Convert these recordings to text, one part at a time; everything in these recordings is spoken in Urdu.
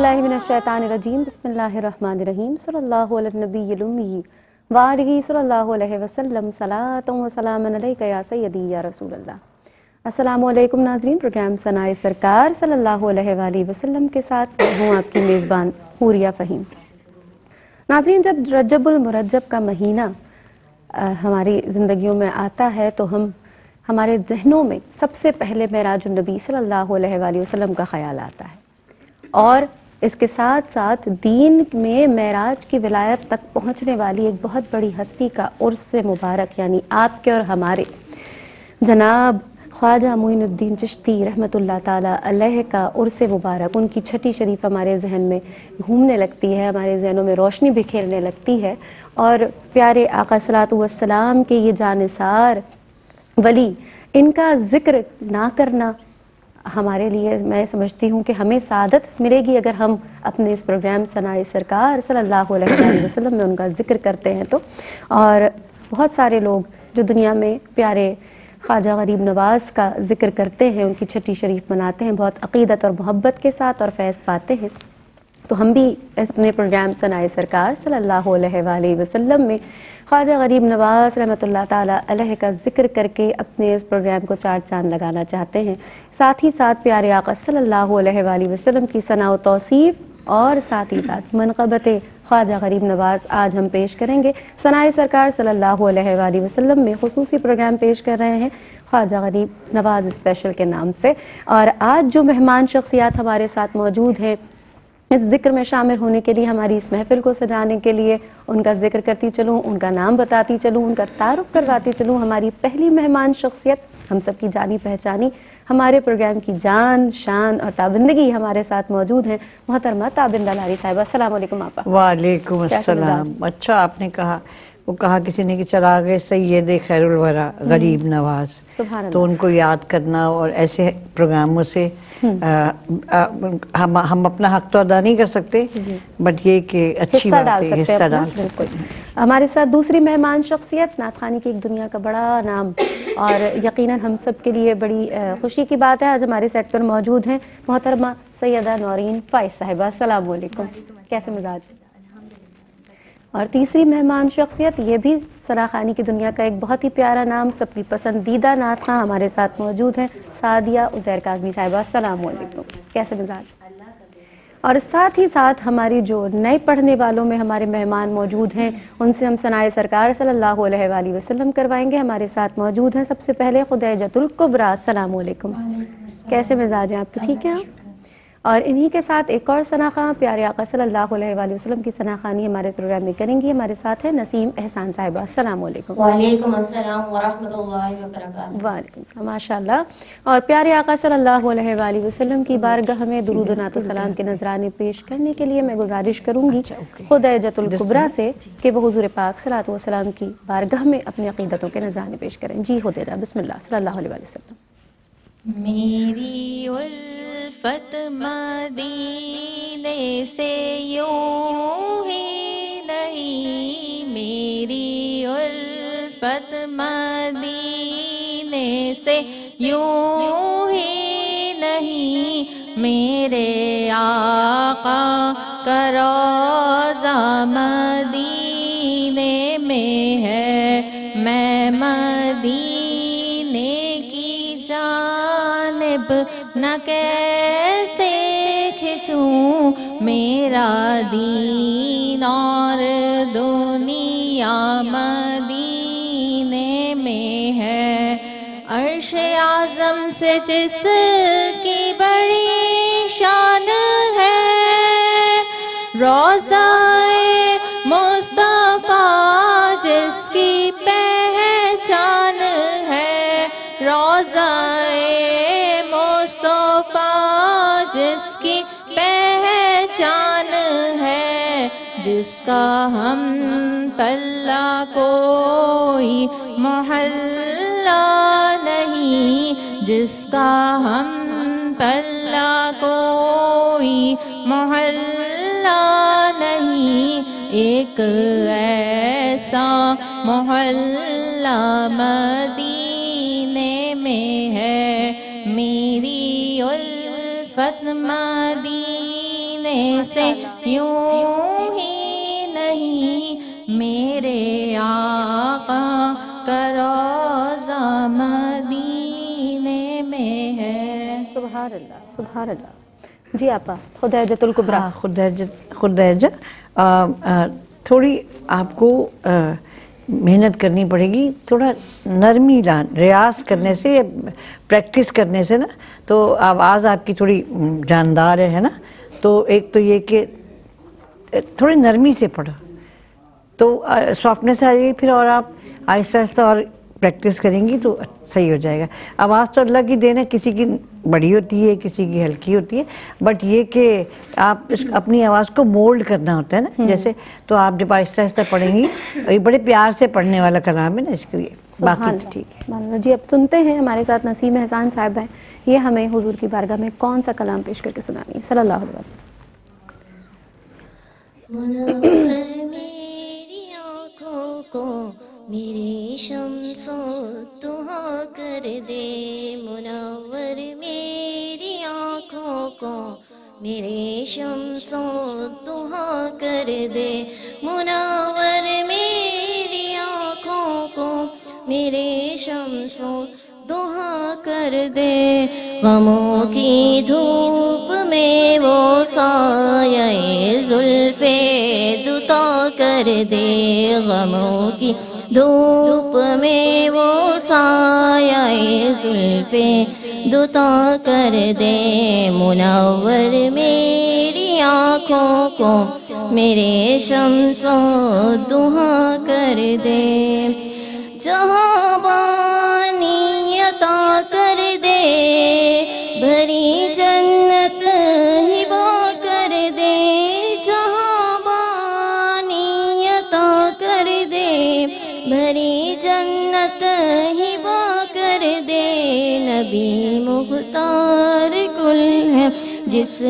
باللہ من الشیطان الرجیم بسم اللہ الرحمن الرحیم صلی اللہ علی النبی الامی وآلہ صلی اللہ علیہ وسلم صلاۃ و سلام علیکہ یا سیدی یا رسول اللہ۔ السلام علیکم ناظرین، پروگرام ثنائے سرکار صلی اللہ علیہ وآلہ وسلم کے ساتھ میں ہوں آپ کی میزبان حوریہ فہیم۔ ناظرین، جب رجب المرجب کا مہینہ ہماری زندگیوں میں آتا ہے تو ہمارے ذہنوں میں سب سے پہلے معراج النبی صلی اللہ علیہ وآلہ وسلم کا خیال آتا ہے، اور اس کے ساتھ ساتھ دین میں معراج کی ولایت تک پہنچنے والی ایک بہت بڑی ہستی کا عرس مبارک، یعنی آپ کے اور ہمارے جناب خواجہ معین الدین چشتی رحمۃ اللہ تعالیٰ علیہ کا عرس مبارک، ان کی چھٹی شریف ہمارے ذہن میں گھومنے لگتی ہے، ہمارے ذہنوں میں روشنی بکھیرنے لگتی ہے، اور پیارے آقا صلاۃ والسلام کے یہ جانثار ولی، ان کا ذکر نہ کرنا ہمارے لیے، میں سمجھتی ہوں کہ ہمیں سعادت ملے گی اگر ہم اپنے اس پروگرام ثنائے سرکار صلی اللہ علیہ وآلہ وسلم میں ان کا ذکر کرتے ہیں تو۔ اور بہت سارے لوگ جو دنیا میں پیارے خواجہ غریب نواز کا ذکر کرتے ہیں، ان کی چھٹی شریف مناتے ہیں بہت عقیدت اور محبت کے ساتھ اور فیض پاتے ہیں، تو ہم بھی اپنے پروگرام ثنائے سرکار صلی اللہ علیہ وآلہ وسلم میں خواجہ غریب نواز رحمۃ اللہ تعالیٰ علیہ کا ذکر کر کے اپنے اس پروگرام کو چار چاند لگانا چاہتے ہیں، ساتھ ہی ساتھ پیارے آقا صلی اللہ علیہ وآلہ وسلم کی ثنا و توصیف اور ساتھ ہی ساتھ منقبت خواجہ غریب نواز آج ہم پیش کریں گے۔ ثنائے سرکار صلی اللہ علیہ وآلہ وسلم میں خصوصی پروگرام پیش کر رہے ہیں خواجہ غریب نواز اسپیشل کے نام سے، اور آج جو مہمان شخصیات ہمارے ساتھ موجود ہیں اس ذکر میں شامل ہونے کے لیے، ہماری اس محفل کو سجانے کے لیے، ان کا ذکر کرتی چلوں، ان کا نام بتاتی چلوں، ان کا تعارف کرواتی چلوں، ہماری پہلی مہمان شخصیت ہم سب کی جانی پہچانی، ہمارے پروگرام کی جان، شان اور تابندگی ہمارے ساتھ موجود ہیں محترمہ تابندہ لاری صاحبہ۔ السلام علیکم آپا۔ وعلیکم السلام۔ اچھا آپ نے کہا، وہ کہا کسی نے کہ چلا گئے سید خیر الورا غریب نواز، سبحان تو ان کو یاد کرنا اور ایسے پروگراموں سے ہم اپنا حق تو ادا نہیں کر سکتے، بٹ یہ کہ اچھی بات ہے، حصہ ڈال سکتے ہیں۔ ہمارے ساتھ دوسری مہمان شخصیت نعت خوانی کی ایک دنیا کا بڑا نام، اور یقیناً ہم سب کے لیے بڑی خوشی کی بات ہے آج ہمارے سیٹ پر موجود ہیں محترمہ سیدہ نورین فائز صاحبہ۔ السلام علیکم، کیسے مزاج؟ اور تیسری مہمان شخصیت، یہ بھی ثنا خوانی کی دنیا کا ایک بہت ہی پیارا نام، سب کی پسندیدہ نعت خواں ہمارے ساتھ موجود ہیں سعدیہ عزیر کاظمی صاحبہ۔ السلام علیکم، کیسے مزاج؟ اور ساتھ ہی ساتھ ہماری جو نئے پڑھنے والوں میں ہمارے مہمان موجود ہیں، ان سے ہم ثنائے سرکار صلی اللہ علیہ وآلہ وسلم کروائیں گے۔ ہمارے ساتھ موجود ہیں سب سے پہلے خدیجۃ الکبریٰ۔ السلام علیکم، کیسے مزاج ہیں آپ کے؟ ٹھیک ہیں آپ؟ اور انہی کے ساتھ ایک اور ثنا خواں پیارے آقا صلی اللہ علیہ وآلہ وسلم کی ثنا خوانی ہمارے پروگرام میں کریں گی، ہمارے ساتھ ہے نسیم احسان صاحبہ۔ السلام علیکم۔ وعلیکم السلام ورحمۃ اللہ وبرکاتہ۔ وعلیکم السلام، ماشاء اللہ۔ اور پیارے آقا صلی اللہ علیہ وآلہ وسلم کی بارگاہ میں درود و نعت و سلام کے نذرانے پیش کرنے کے لیے میں گزارش کروں گی خدیجۃ الکبریٰ سے کہ وہ حضور پاک صلی اللہ علیہ وسلم کی بارگاہ میں اپنی عقیدتوں کے نذرانے پیش کریں۔ جی خدیجہ، بسم اللہ صلی اللہ علیہ وآلہ وسلم۔ میری الفت مدینے سے یوں ہی نہیں، میری الفت مدینے سے یوں ہی نہیں، میرے آقا کا روضہ مدینے میں ہے، میں مدینے کی جانب نہ کیسے کھچوں، میرا دین اور دنیا مدینے میں ہے، عرش اعظم سے جس کی بڑی شان ہے، روضہ مصطفیٰ جس کی پہچان ہے، روضہ مصطفیٰ جس کی پہچان ہے، جس کا ہم پلہ کوئی محلہ نہیں، جس کا ہم پلہ کوئی محلہ نہیں، ایک ایسا محلہ مدینے میں ہے، میری الفت مدینے میں سے یوں ہی نہیں، میرے آقا کا روضہ مدینے میں ہے۔ سبحان اللہ سبحان اللہ۔ جی آپا، خدیجۃ الکبریٰ۔ ہاں، خدیجہ تھوڑی آپ کو محنت کرنی پڑے گی، تھوڑا نرمی ریاض کرنے سے، پریکٹس کرنے سے نا، تو آواز آپ کی تھوڑی جاندار ہے نا، تو ایک تو یہ کہ تھوڑی نرمی سے پڑھو تو سافٹنیس آ جائے گی، پھر اور آپ آہستہ آہستہ اور پریکٹس کریں گی تو صحیح ہو جائے گا۔ آواز تو اللہ کی دین ہے، کسی کی بڑی ہوتی ہے، کسی کی ہلکی ہوتی ہے، بٹ یہ کہ آپ اپنی آواز کو مولڈ کرنا ہوتا ہے نا، جیسے تو آپ جب آہستہ آہستہ پڑھیں گی، یہ بڑے پیار سے پڑھنے والا کلام ہے نا، اس کے لیے باقی تو ٹھیک ہے۔ سبحان اللہ۔ جی اب سنتے ہیں، ہمارے ساتھ نسیم احسان صاحب ہیں، یہ ہمیں حضور کی بارگاہ میں کون سا کلام پیش کر کے سنانی ہے؟ صلی اللہ علیہ وسلم۔ منور میری آنکھوں کو میری شمس و ضحیٰ کر دے، منور میری آنکھوں کو میرے شمس و ضحیٰ کر دے، منور میری آنکھوں کو میرے شمس و ضحیٰ کر دے، غموں کی دھوپ میں وہ سایہ زلف دوتا کر دے، غموں کی دھوپ میں وہ سایہ زلف دوتا کر دے، منور میری آنکھوں کو میرے شمس و ضحیٰ کر دے، جہاں بانی عطا کر دے، بھری جنت ہبا کر دے، جہاں بانی عطا کر دے، بھری جنت ہبا کر دے، نبی مختار کل ہے، جس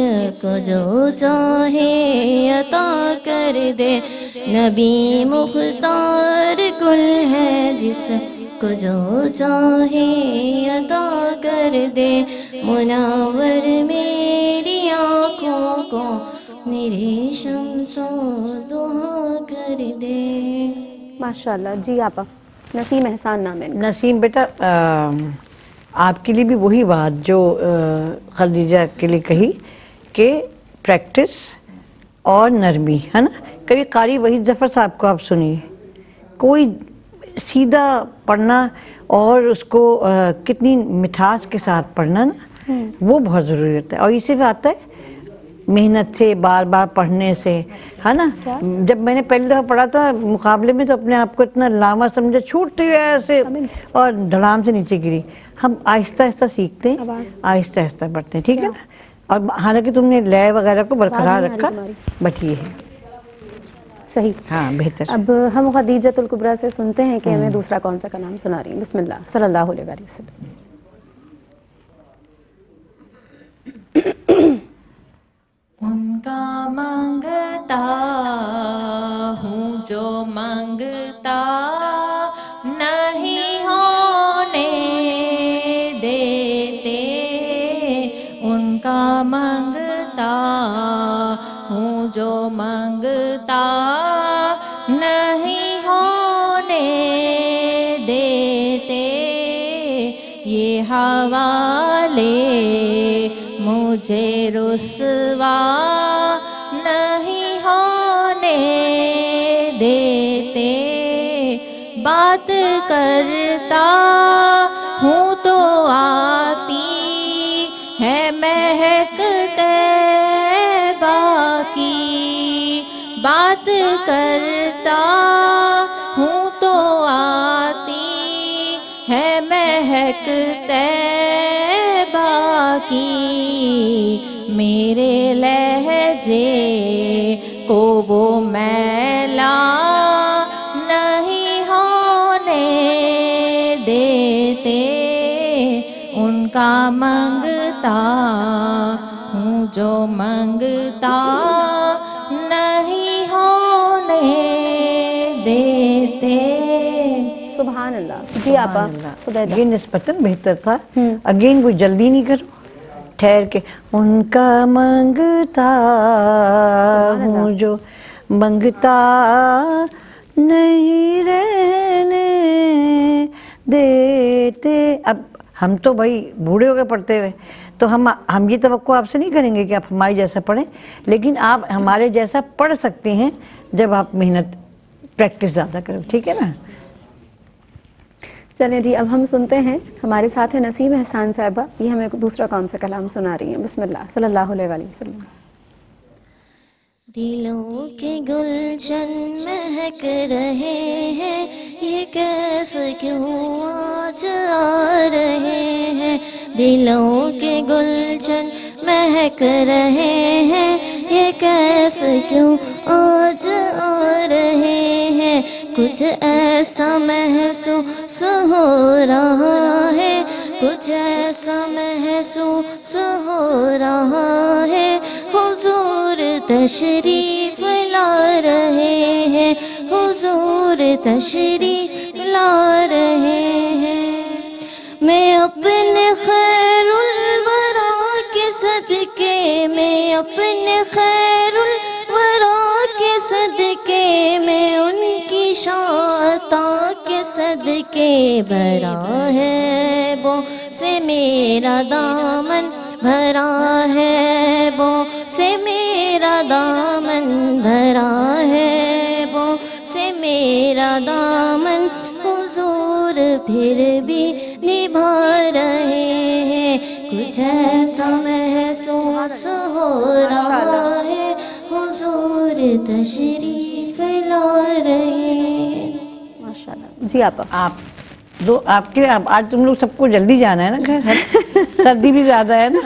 کو جو چاہے عطا کر دے، نبی مختار کل ہے، جس کو جو چاہے عطا کر دے، منور میری آنکھوں کو میری شمس و ضحیٰ کر دے۔ ماشاءاللہ۔ جی آپا، نسیم احسان نام ہے۔ نسیم بیٹا، آپ کے لیے بھی وہی بات جو خدیجہ کے لیے کہی کہ پریکٹس اور نرمی ہے نا۔ کبھی قاری وحید ظفر صاحب کو آپ سنیے، کوئی سیدھا پڑھنا اور اس کو کتنی مٹھاس کے ساتھ پڑھنا نا، وہ بہت ضروری ہوتا ہے، اور اسی پہ آتا ہے محنت سے، بار بار پڑھنے سے، ہے نا۔ جب میں نے پہلی دفعہ پڑھا تھا مقابلے میں تو اپنے آپ کو اتنا لاما سمجھا، چھوٹتی ہے ایسے اور دھڑام سے نیچے گری۔ ہم آہستہ آہستہ سیکھتے ہیں، آہستہ آہستہ پڑھتے ہیں، ٹھیک ہے نا۔ اور حالانکہ تم نے لے وغیرہ کو برقرار رکھا، بٹ یہ ہے صحیح۔ ہاں بہتر۔ اب ہم خدیجۃ الکبریٰ سے سنتے ہیں کہ ہمیں دوسرا کون سا کلام سنا رہی ہیں۔ بسم اللہ، صلی اللہ علیہ وسلم۔ ان کا مانگتا ہوں جو مانگتا نہیں ہونے دیتے، ان کا مانگتا ہوں جو مانگتا نہیں ہونے دیتے، یہ حوالے مجھے رسوا نہیں ہونے دیتے، بات کرتا ہوں تو آتی ہے مہک طیبہ کی، بات کرتا ہوں تو آتی ہے مہک طیبہ کی، میرے لہجے کو وہ میلا نہیں ہونے دیتے، ان کا منگتا ہوں جو منگتا نہیں ہونے دیتے۔ سبحان اللہ۔ جی آپا، خدا یہ نسبتاً بہتر تھا۔ اگین کوئی جلدی نہیں کرو، ٹھہر کے ان کا منگتا ہوں جو منگتا نہیں رہنے دیتے. اب ہم تو بھائی بوڑھے ہو گئے پڑھتے ہوئے، تو ہم یہ توقع آپ سے نہیں کریں گے کہ آپ ہمارے جیسا پڑھیں، لیکن آپ ہمارے جیسا پڑھ سکتے ہیں جب آپ محنت پریکٹس زیادہ کریں. ٹھیک ہے نا؟ چلیں جی، اب ہم سنتے ہیں ہمارے ساتھ ہیں نسیم احسان صاحبہ، یہ ہمیں دوسرا کون سا کلام سنا رہی ہیں. بسم اللہ صلی اللہ علیہ وآلہ وسلم. دلوں کے گلشن مہک رہے ہیں، یہ کیف کیوں آج آ رہے ہیں. دلوں کے گلشن مہک رہے ہیں، یہ کیف کیوں آج آ رہے ہیں. کچھ ایسا محسوس ہو رہا ہے، کچھ ایسا محسوس ہو رہا ہے. حضور تشریف لا رہے ہیں، حضور تشریف لا رہے ہیں. میں اپنے خیر الورا کے صدقے میں، اپنے خیر الورا کے صدقے میں، ان کی شاطا کے صدقے بھرا ہے وہ سے میرا دامن، بھرا ہے وہ سے میرا دامن، بھرا ہے وہ سے میرا دامن. حضور پھر بھی نبھا رہے ہیں، کچھ ایسا محسوس ہو رہا ہے. حضور تشریف لا رہے ہیں. ماشاءاللہ جی. آپ کے آج تم لوگ سب کو جلدی جانا ہے نا گھر، سردی بھی زیادہ ہے نا.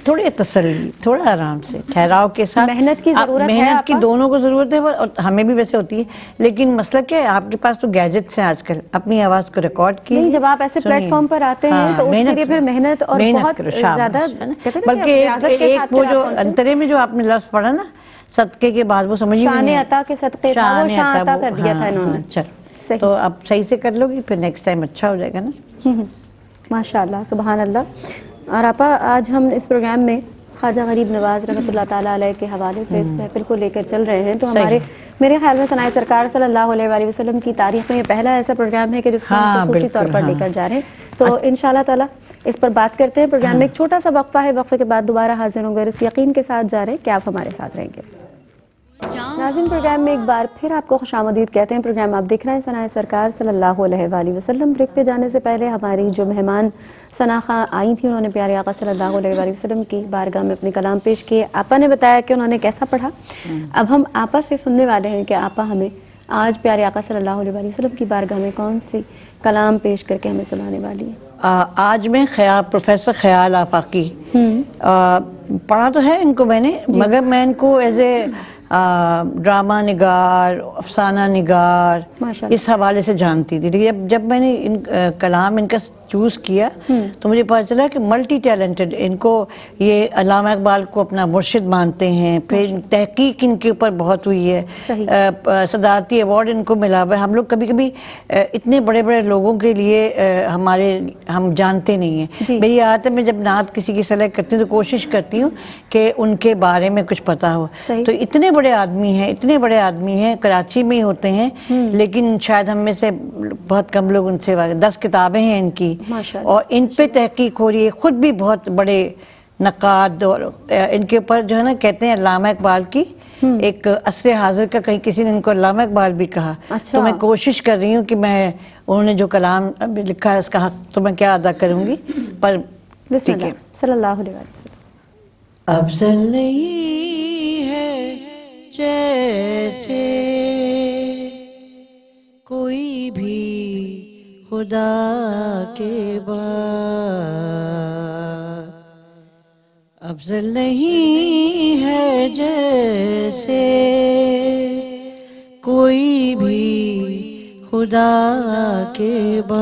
تھوڑی تسلی، تھوڑا آرام سے ٹھہراؤ کے ساتھ. محنت کی ضرورت ہے، محنت کی دونوں کو ضرورت ہے، اور ہمیں بھی ویسے ہوتی ہے. لیکن مسئلہ کیا ہے، آپ کے پاس تو گیجٹس ہیں آج کل، اپنی آواز کو ریکارڈ کی. نہیں، جب آپ ایسے پلیٹ فارم پر آتے ہیں تو اس کے لیے پھر محنت اور بہت زیادہ، بلکہ ایک وہ جو انترے میں جو آپ نے لفظ پڑھا نا صدقے کے بعد، وہ سمجھ شان عطا کے صدقے تھا، وہ شان عطا کر دیا تھا انہوں نے. چلو تو اب صحیح سے کر لو گی، پھر نیکسٹ ٹائم اچھا ہو جائے گا نا. ماشاءاللہ سبحان اللہ. اور آپا آج ہم اس پروگرام میں خواجہ غریب نواز رحمۃ اللہ تعالیٰ علیہ کے حوالے سے اس محفل کو لے کر چل رہے ہیں. تو ہمارے میرے خیال میں ثنائے سرکار صلی اللہ علیہ وآلہ وسلم کی تاریخ میں یہ پہلا ایسا پروگرام ہے کہ جس کو ہم خصوصی طور پر لے کر جا رہے ہیں. تو انشاءاللہ تعالیٰ اس پر بات کرتے ہیں. پروگرام میں ایک چھوٹا سا وقفہ ہے، وقفے کے بعد دوبارہ حاضر ہوں گے، اس یقین کے ساتھ جا رہے ہیں کہ آپ ہمارے ساتھ رہیں گے. ناظرین، پروگرام میں ایک بار پھر آپ کو خوش آمدید کہتے ہیں. پروگرام آپ دیکھ رہے ہیں ثنائے سرکار صلی اللہ علیہ وآلہ وسلم. بریک پہ جانے سے پہلے ہماری جو مہمان ثنا خاں آئی تھیں، انہوں نے پیارے آقا صلی اللہ علیہ وآلہ وسلم کی بارگاہ میں اپنے کلام پیش کیے. آپا نے بتایا کہ انہوں نے کیسا پڑھا. اب ہم آپا سے سننے والے ہیں کہ آپا ہمیں آج پیارے آقا صلی اللہ علیہ وآلہ وسلم کی بارگاہ میں کون سی کلام پیش کر کے ہمیں سنانے والی ہیں. آج میں پروفیسر خیال آفاقی پڑھا تو ہے ان کو میں نے، مگر میں ان کو ایز اے ڈرامہ نگار، افسانہ نگار اس حوالے سے جانتی تھی. لیکن جب میں نے کلام ان کا چوز کیا تو مجھے پتا چلا کہ ملٹی ٹیلنٹڈ، ان کو یہ علامہ اقبال کو اپنا مرشد مانتے ہیں. پھر تحقیق ان کے اوپر بہت ہوئی ہے، صدارتی ایوارڈ ان کو ملا ہوا ہے. ہم لوگ کبھی کبھی اتنے بڑے بڑے لوگوں کے لیے ہم جانتے نہیں ہیں. میری عادت ہے، میں جب نعت کسی کی سلیکٹ کرتی ہوں تو کوشش کرتی ہوں کہ ان کے بارے میں کچھ پتا ہو. تو اتنے بڑے آدمی ہیں، کراچی میں ہی ہوتے ہیں، لیکن شاید ہم میں سے بہت کم لوگ ان سے 10 کتابیں ہیں ان کی، اور ان پہ تحقیق ہو رہی ہے. خود بھی بہت بڑے نقاد، اور ان کے اوپر جو ہے نا کہتے ہیں علامہ اقبال کی ایک عصر حاضر کا، کہیں کسی نے ان کو علامہ اقبال بھی کہا. تو میں کوشش کر رہی ہوں کہ میں انہوں نے جو کلام لکھا ہے اس کا حق تو میں کیا ادا کروں گی. پر بسم اللہ صلی اللہ علیہ وسلم. افضل نہیں ہے جیسے کوئی بھی خدا کے بعد، افضل نہیں ہے جیسے کوئی بھی خدا کے بعد،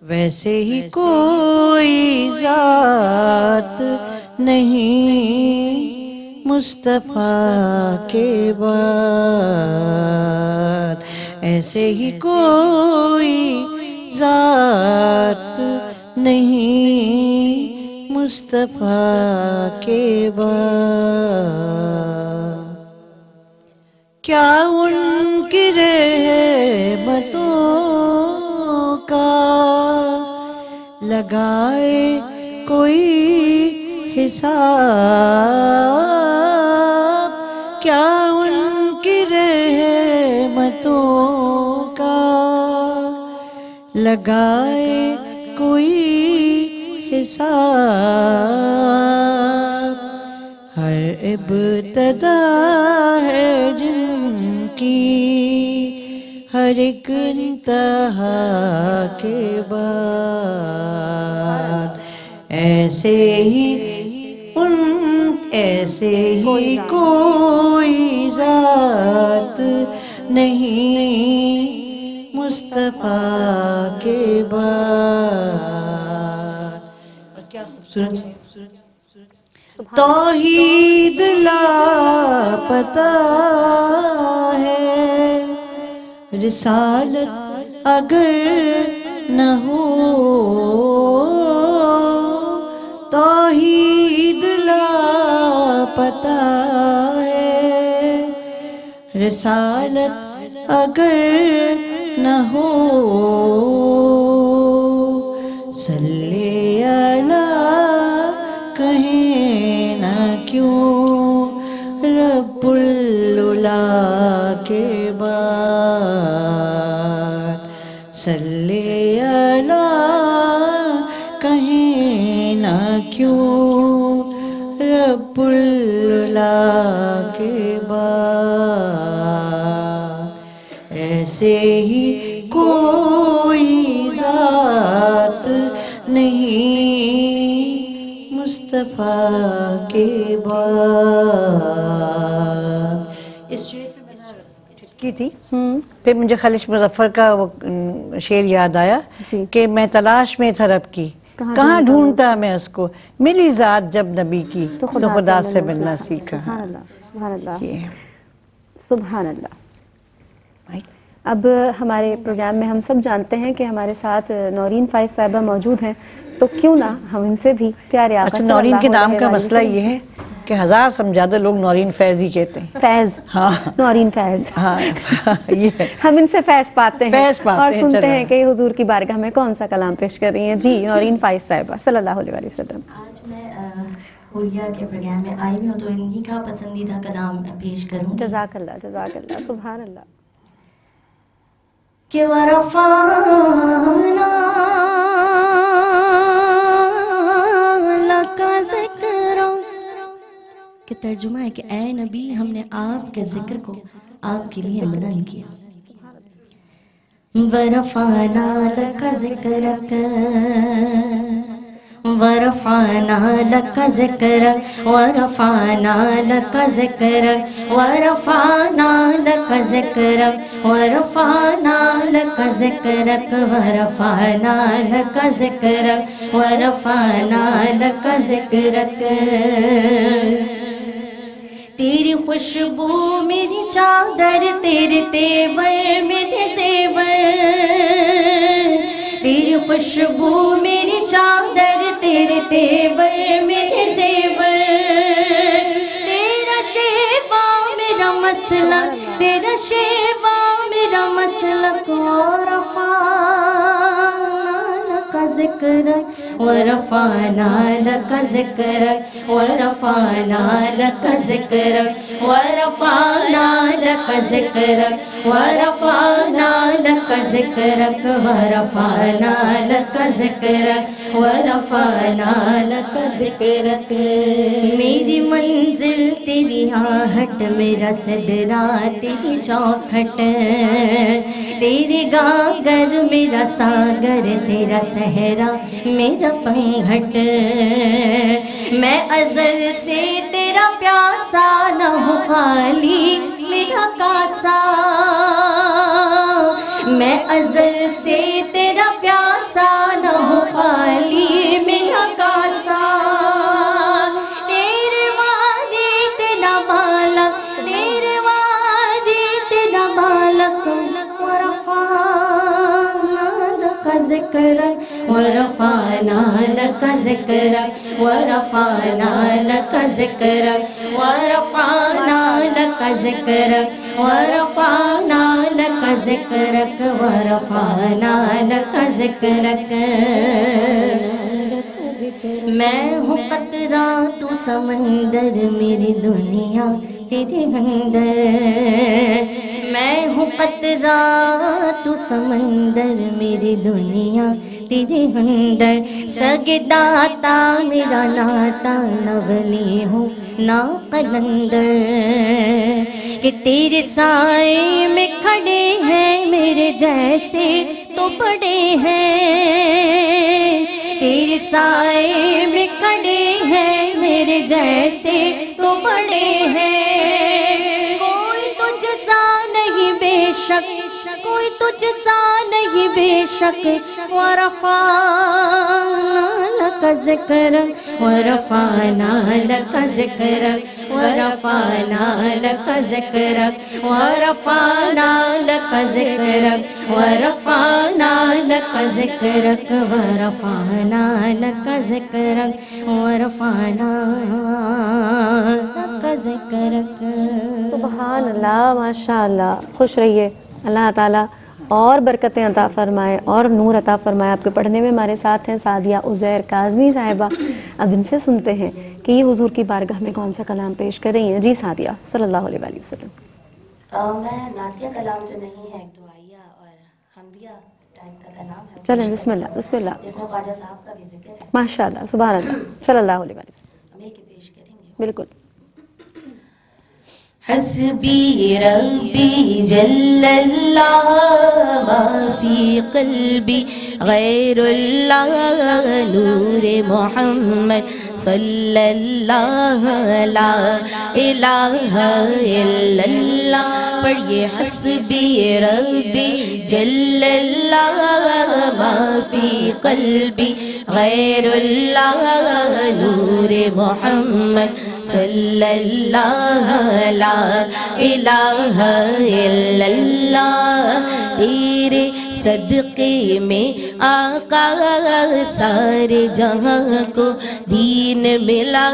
ویسے ہی کوئی ذات نہیں مصطفیٰ کے بعد، ایسے ہی کوئی ذات نہیں مصطفیٰ کے بعد، کیا ان کی رحمتوں کا لگائے کوئی حساب، کیا ان کی رحمتوں کا لگائے کوئی حساب، ہر ابتدا ہے جن کی ہر ایک انتہا کے بعد، ایسے ہی کوئی ذات نہیں مصطفیٰ کے بعد۔ اور کیا خوبصورت توحید لاپتہ ہے، رسالت اگر نہ ہو، توحید لاپتہ ہے، رسالت اگر نہ ہو، صلی اللہ کہیں نہ کیوں رب العلا کے بعد، صلی اللہ کہیں نہ کیوں رب العلا کے بعد، ایسے ہی کوئی ذات نہیں مصطفیٰ کے بعد۔ اس شعر پہ میں ٹھٹکی تھی، پھر مجھے خالص مظفر کا وہ شعر یاد آیا کہ میں تلاش میں تھا رب کی، کہاں ڈھونڈتا میں اس کو، ملی ذات جب نبی کی تو خدا سے ملنا سیکھا۔ سبحان اللہ، سبحان اللہ، سبحان اللہ۔ اب ہمارے پروگرام میں ہم سب جانتے ہیں کہ ہمارے ساتھ نورین فائز صاحبہ موجود ہیں، تو کیوں نہ ہم ان سے بھی پیارے آقا اچھا، نورین کے نام کا مسئلہ یہ ہے کہ ہزار سمجھادہ لوگ نورین فیض ہی کہتے ہیں، فیض، ہاں نورین فیض، ہاں یہ ہے، ہم ان سے فیض پاتے ہیں اور سنتے چلو ہیں کہ حضور کی بارگاہ میں کون سا کلام پیش کر رہی ہیں۔ جی نورین فائز صاحبہ صلی اللہ علیہ وسلم۔ آج میں حوریہ کے پروگرام میں آئی ہوں تو انہی کا پسندیدہ کلام پیش کروں۔ جزاک اللہ، جزاک اللہ، سبحان اللہ۔ کہ وَرَفَعْنَا لَكَ ذِكْرًا، کہ ترجمہ ہے کہ اے نبی ہم نے آپ کے ذکر کو آپ کے لیے بلند کیا۔ وَرَفَعْنَا لَكَ ذِكْرَكَ وَرَفَعْنَا لَكَ ذِكْرَكَ وَرَفَعْنَا لَكَ ذِكْرَكَ وَرَفَعْنَا لَكَ ذِكْرَكَ وَرَفَعْنَا لَكَ ذِكْرَكَ وَرَفَعْنَا لَكَ ذِكْرَكَ وَرَفَعْنَا لَكَ ذِكْرَكَ، تیری خوشبو میری چادر، تیرے تیور میرے زیور، تیری خوشبو میری چادر، تیرے تیور میرے زیور، تیرا شیوا میرا مسلک، تیرا شیوا میرا مسلک، ورفعنا لک ذکرک ورفعنا لک ذکرک ورفعنا لک ذکرک ورفعنا لک ذکرک ورفعنا لک ذکرک ورفعنا لک ذکرک ورفعنا لک ذکرک، میری منزل تیری آہٹ، میرا صدرہ تیری چوکھٹ، تیری گاگر میرا ساگر، تیرا صحرا میرا پنگھٹ، میں ازل سے تیرا پیاسا، نہ ہو خالی میرا کاسا، میں ازل سے تیرا پیاسا، نہ ہو خالی میرا کاسا، تیرے وادی تیرا بالک، تیرے وادی تیرا بالک، ورفعنا لک ذکرک ورفعنا لک ذکرک ورفعنا لک ذکرک ورفعنا لک ذکرک ورفعنا لک ذکرک ورفعنا لک ذکرک میں ہوں قطرہ تو سمندر میری دنیا تیرے اندر میں ہوں قطرہ تو سمندر میری دنیا تیرے اندر سجداتا میرا ناتا نہ ولی ہوں نہ قلندر کہ تیرے سائے میں کھڑے ہیں میرے جیسے تو بڑے ہیں تیرے سائے میں کھڑے ہیں میرے جیسے تو بڑے ہیں کوئی تجھ سا نہیں بے شک کوئی تجھ سا نہیں بے شک ورفعنا لک ذکرک ورفعنا لک ذکرک ورفعنا لک ذکرک ورفعنا لک ذکرک ورفعنا لک ذکرک ورفعنا لک ذکرک ورفعنا لک ذکرک. سبحان اللہ، ماشاء اللہ. خوش رہیے، اللہ تعالیٰ اور برکتیں عطا فرمائے اور نور عطا فرمائے. آپ کے پڑھنے میں ہمارے ساتھ ہیں سعدیہ عزیر کاظمی صاحبہ. اب ان سے سنتے ہیں کہ یہ حضور کی بارگاہ میں کون سا کلام پیش کر رہی ہیں. جی سعدیہ صلی اللہ علیہ وآلہ وسلم. میں نعتیہ کلام جو نہیں ہے، ایک دعائیہ اور حمدیہ ٹائپ کا کلام ہے. چلیں بسم اللہ بسم اللہ. جس میں خواجہ صاحب کا بھی ذکر ہے. ماشاء اللہ، سبحان اللہ، صلی اللہ علیہ وآلہ وسلم. مل کے پیش کریں گے. بالکل. حسبی ربی جل اللہ ما فی قلبی غیر اللہ نور محمد صلی اللہ لا الہ الا اللہ. پڑھیے حسبی ربی جل اللہ ما فی قلبی غیر اللہ نور محمد صلی اللہ لا الہ الا اللہ. تیرے صدقے میں آقا سارے جہاں کو دین ملا.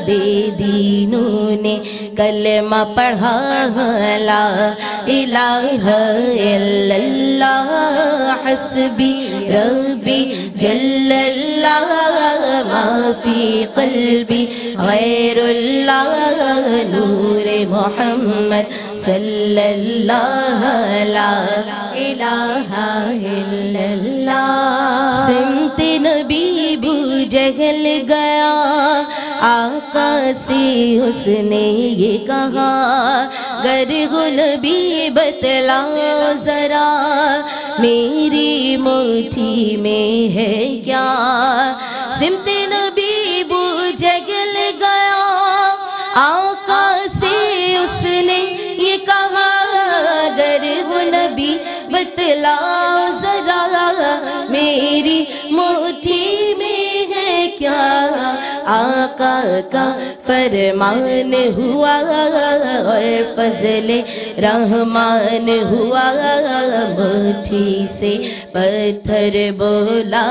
بے دینوں نے کلمہ پڑھا لا الہ الا اللہ. حسبی ربی جل اللہ ما فی قلبی غیر اللہ نور محمد صلی اللہ لا الہ الا اللہ. سمت نبی بو جہل گیا آقا سے اس نے یہ کہا گر نبی بتلاؤ ذرا میری مٹھی میں ہے کیا. سمت نبی بو جگل گیا آقا سے اس نے یہ کہا گر وہ نبی بتلاؤ ذرا میری مٹھی میں ہے کیا. آقا کا فرمان ہوا اور فضل رحمان ہوا. مٹھی سے پتھر بولا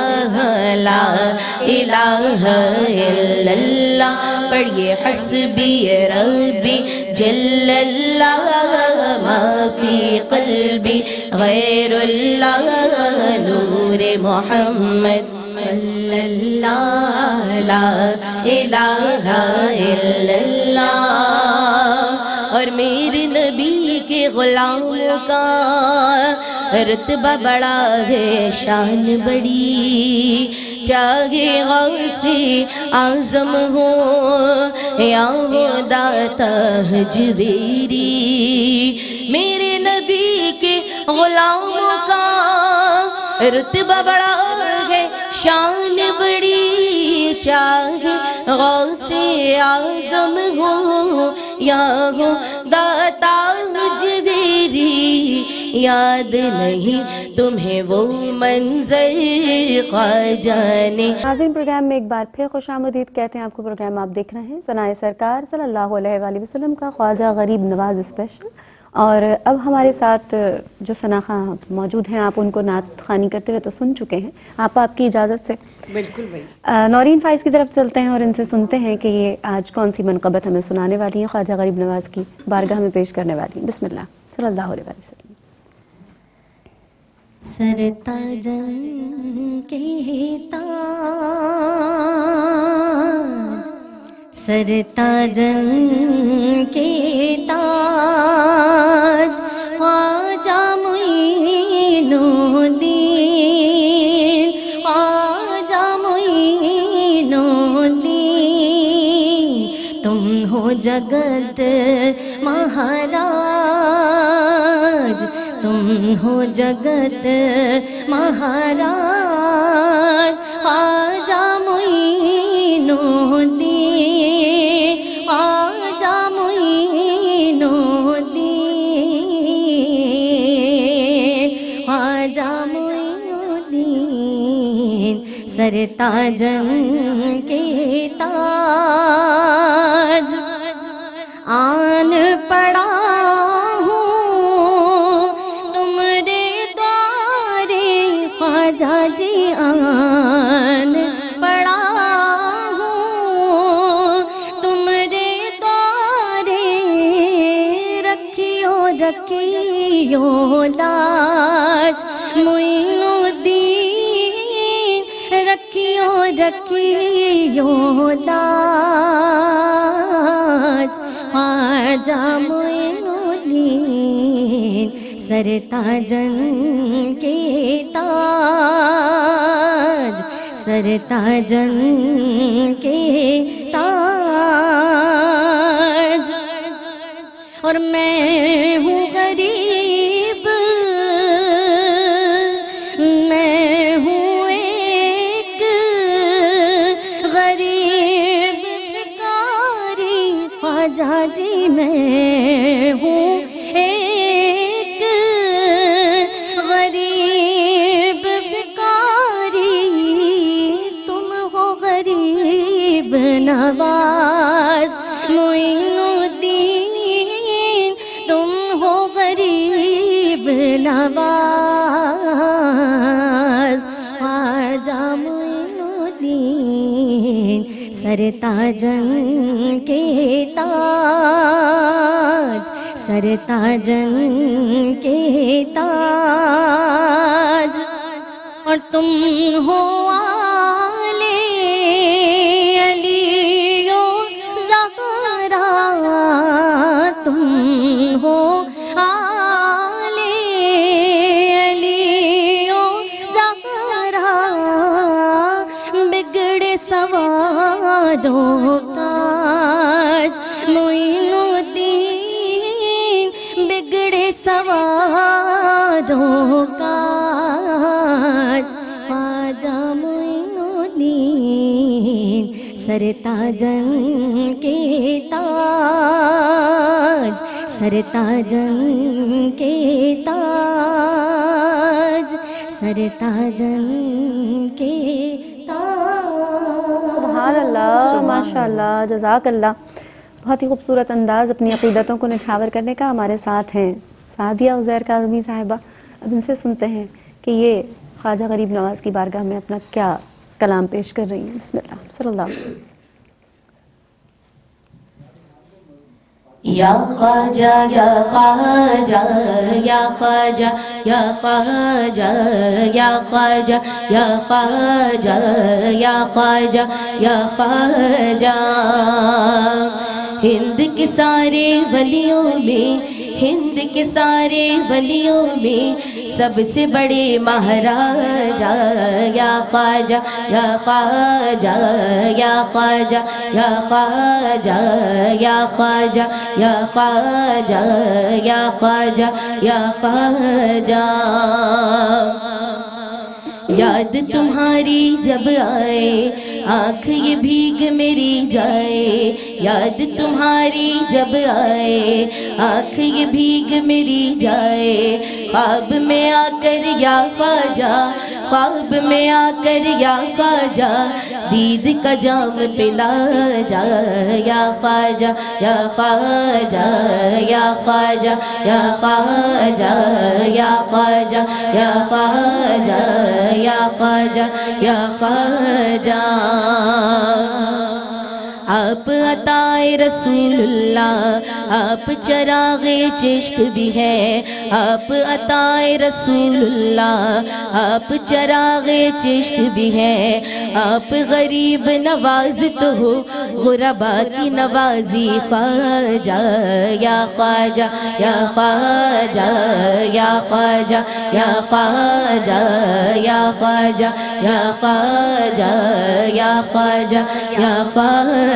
لا الہ الا اللہ. پڑھیے حسبی ربی جل اللہ ما فی قلبی غیر اللہ نور محمد صلی اللہ لا الہ الا اللہ. اور میرے نبی کے غلاموں کا رتبہ بڑا ہے شان بڑی. چاہے غوث اعظم ہو یا ہو داتا جبیری میرے نبی کے غلاموں کا رتبہ بڑا ہے شان بڑی. چاہے غوث اعظم ہو یا ہو داتا جبیری یاد نہیں تمہیں وہ منظر خواجہ نے. ناظرین پروگرام میں ایک بار پھر خوش آمدید کہتے ہیں آپ کو. پروگرام آپ دیکھ رہے ہیں ثنائے سرکار صلی اللہ علیہ وآلہ وسلم کا خواجہ غریب نواز اسپیشل. اور اب ہمارے ساتھ جو ثنا خاں موجود ہیں، آپ ان کو نعت خوانی کرتے ہوئے تو سن چکے ہیں، آپ کی اجازت سے بالکل بھائی نورین فائز کی طرف چلتے ہیں اور ان سے سنتے ہیں کہ یہ آج کون سی منقبت ہمیں سنانے والی ہیں، خواجہ غریب نواز کی بارگاہ میں پیش کرنے والی ہیں۔ بسم اللہ صلی اللہ علیہ وسلم۔ سر تاجن کے تاج، سر تاجن کے تاج، خواجہ معین الدین، خواجہ معین الدین، تم ہو جگت مہاراج، تم ہو جگت مہاراج، خواجہ معین الدین، خواجہ معین الدین، خواجہ معین الدین، سر تاجن کے تاج، آن پڑا خواجہ جی، آن پڑا ہوں تمرے دوارے، رکھیو رکھیو لاج معین الدین، رکھیو رکھیو لاج خواجہ معین الدین، سر تاجن کے تاج، سر تاجن کے تاج، اور میں ہوں غریب، میں ہوں ایک غریب بھکاری، خواجہ جی میں ہوں ایک غریب بھکاری، تم ہو غریب نواز معین الدین، تم ہو غریب نواز، خواجہ معین الدین، سر تاجن کے تاج، سر تاجن کے تاج، اور تم ہو آل علی و زہرا، تم ہو آل علی و زہرا، بگڑے سواروں تاج معین الدین، بگڑے سواروں کاج، خواجہ معین الدین، سر تاجن کے تاج، سر تاجن کے تاج، سر تاجن کے تاج۔ سبحان اللہ، ماشاء اللہ، جزاک اللہ۔ بہت ہی خوبصورت انداز اپنی عقیدتوں کو نچھاور کرنے کا ہمارے ساتھ ہیں سعدیہ عزیر کاظمی صاحبہ۔ اب ان سے سنتے ہیں کہ یہ خواجہ غریب نواز کی بارگاہ میں اپنا کیا کلام پیش کر رہی ہیں۔ بسم اللہ صلی اللہ علیہ وسلم۔ یا خواجہ یا خواجہ یا خواجہ یا خواجہ یا خواجہ یا خواجہ یا خواجہ یا خواجہ، ہند کے سارے ولیوں میں، ہند کے سارے ولیوں میں سب سے بڑے مہاراجا، یا خواجہ یا خواجہ یا خواجہ یا خواجہ یا خواجہ یا خواجہ یا خواجہ یا خواجہ، یاد تمہاری جب آئے آنکھ یہ بھیگ میری جائے، یاد تمہاری جب آئے آنکھ یہ بھیگ میری جائے، خواب میں آ کر یا خواجہ، خواب میں آ کر یا خواجہ دید کا جام پلا جا، یا خواجہ یا خواجہ یا خواجہ یا خواجہ یا خواجہ یا خواجہ یا خواجہ یا خواجہ۔ آپ عطائے رسول اللہ، آپ چراغ چشت بھی ہے، آپ عطائے رسول اللہ، آپ چراغ چشت بھی ہے، آپ غریب نواز تو ہو غربا کی نوازی، خواجہ یا خواجہ یا خواجہ یا خواجہ یا خواجہ یا خواجہ یا خواجہ یا خواجہ یا خواجہ۔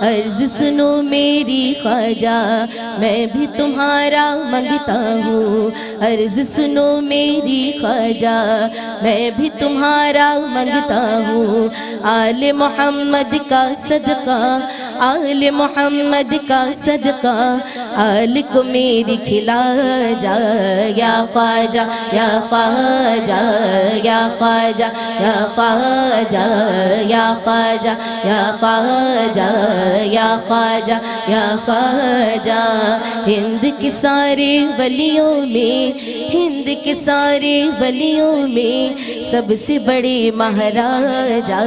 عرض سنو میری خواجہ میں بھی تمہارا منگتا ہوں، عرض سنو میری خواجہ میں بھی تمہارا منگتا ہوں، آل محمد کا صدقہ، آل محمد کا صدقہ آل کو میری کھلا جا، یا خواجہ یا خواجہ یا خواجہ یا خواجہ یا خواجہ یا خواجہ یا خواجہ یا خواجہ۔ ہند کے سارے ولیوں میں، ہند کے سارے ولیوں میں سب سے بڑے مہاراجا،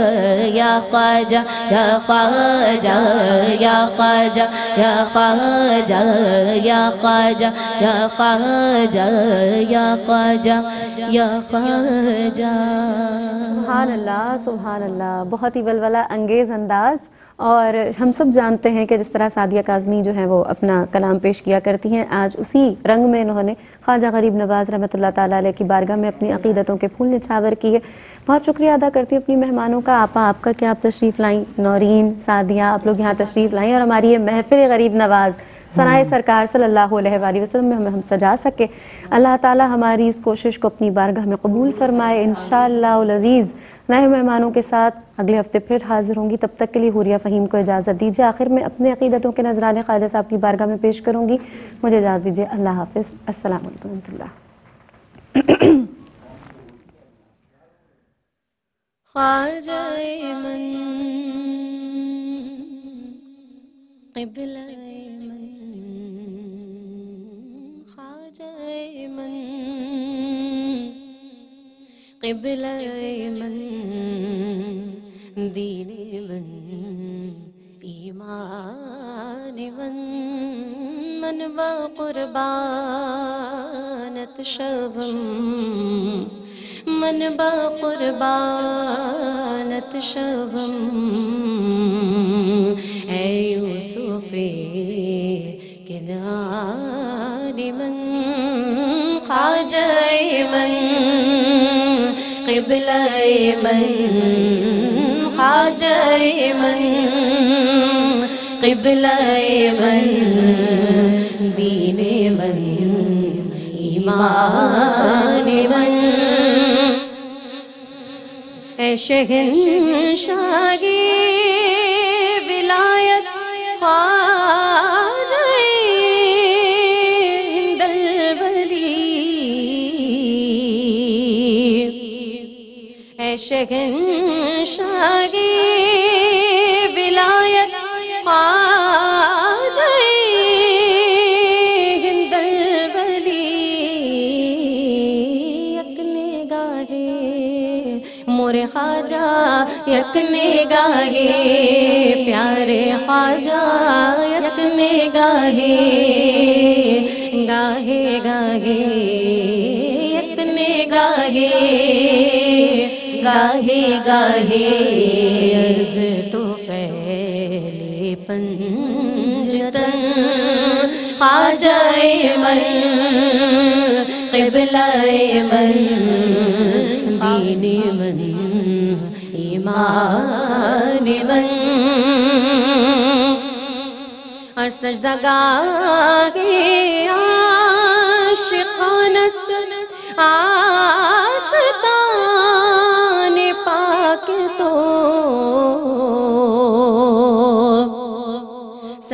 یا خواجہ یا خواجہ یا خواجہ یا خواجہ یا خواجہ یا خواجہ یا خواجہ یا خواجہ۔ سبحان اللہ سبحان اللہ، بہت ہی ولولہ انگیز انداز۔ اور ہم سب جانتے ہیں کہ جس طرح سعدیہ کاظمی جو ہیں وہ اپنا کلام پیش کیا کرتی ہیں، آج اسی رنگ میں انہوں نے خواجہ غریب نواز رحمۃ اللہ تعالیٰ علیہ کی بارگاہ میں اپنی عقیدتوں کے پھول نچھاور کیے۔ بہت شکریہ ادا کرتی ہوں اپنی مہمانوں کا، آپا آپ کا کہ آپ تشریف لائیں، نورین، سعدیہ، آپ لوگ یہاں تشریف لائیں اور ہماری یہ محفل غریب نواز ثنائے سرکار صلی اللہ علیہ وآلہ وسلم میں ہم سجا سکے۔ اللہ تعالیٰ ہماری اس کوشش کو اپنی بارگاہ میں قبول فرمائے۔ انشاءاللہ العزیز نئے مہمانوں کے ساتھ اگلے ہفتے پھر حاضر ہوں گی، تب تک کے لیے حوریہ فہیم کو اجازت دیجیے۔ آخر میں اپنے عقیدتوں کے نذرانے خواجہ صاحب کی بارگاہ میں پیش کروں گی، مجھے اجازت دیجیے۔ اللہ حافظ، السلام علیکم ورحمۃ اللہ۔ خواجہ من قبلہ من، خواجہ من قبلہ من، دین من ایمان من، من با قربانت شوم، من با قربانت شوم، اے یوسف کنعانی من، خواجہ من قبلہ من، خواجہ من قبلہ من، دین من ایمان من، اے شہنشاہ ولایت خواجہ ہند الولی، اے شہنشاہ ولایت خواجہ ہند الولی، یک نگاہے مورے خواجہ، یک نگاہے پیارے خواجہ، یک نگاہے گاہے گاہے، یک نگاہے گاہے گاہے، عرض تو پہلے پنجتن، خواجہ من قبلہ من، دین من ایمان من، اور سجدہ گاہ عاشقان است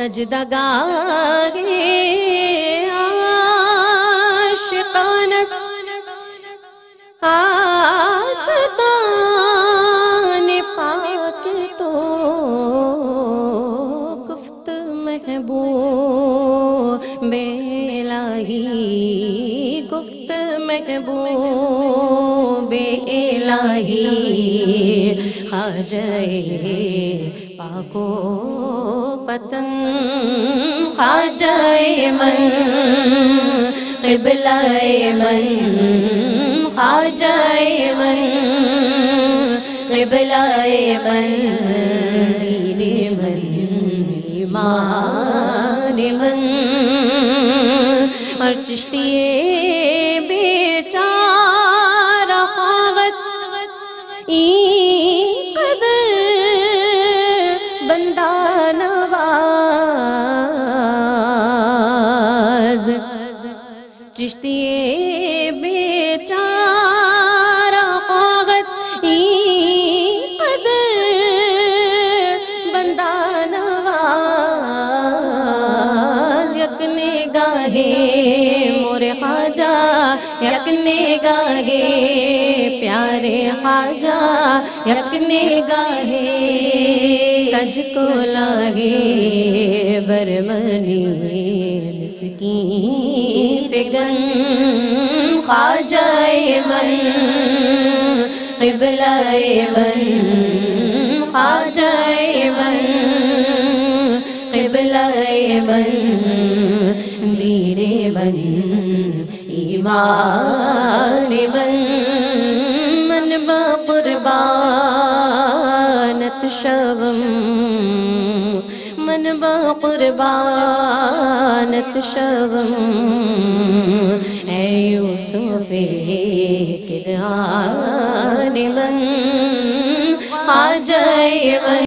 سجدہ گاہے عاشقانہ آستان پاک تو گفت محبوب الہی گفت محبوب الہی خواجہ پاکو پتن خواجہ من قبلہ من خواجہ من قبلہ من دین من ایمان من اور چشتی بیچارہ خواغت این قدر بندہ نواز چشتی بیچارہ خواغت این قدر بندہ نواز یک نگاہے مورے خواجہ یک نگاہے پیارے خواجہ یک نگاہے کج کو لاگے برمنی مسکین فگن خواجہ من قبلہ من خواجہ من قبلہ من دین من ایمان من من با قربانت شوم من با قربانت شوم اے یوسف کنعان من خواجہ من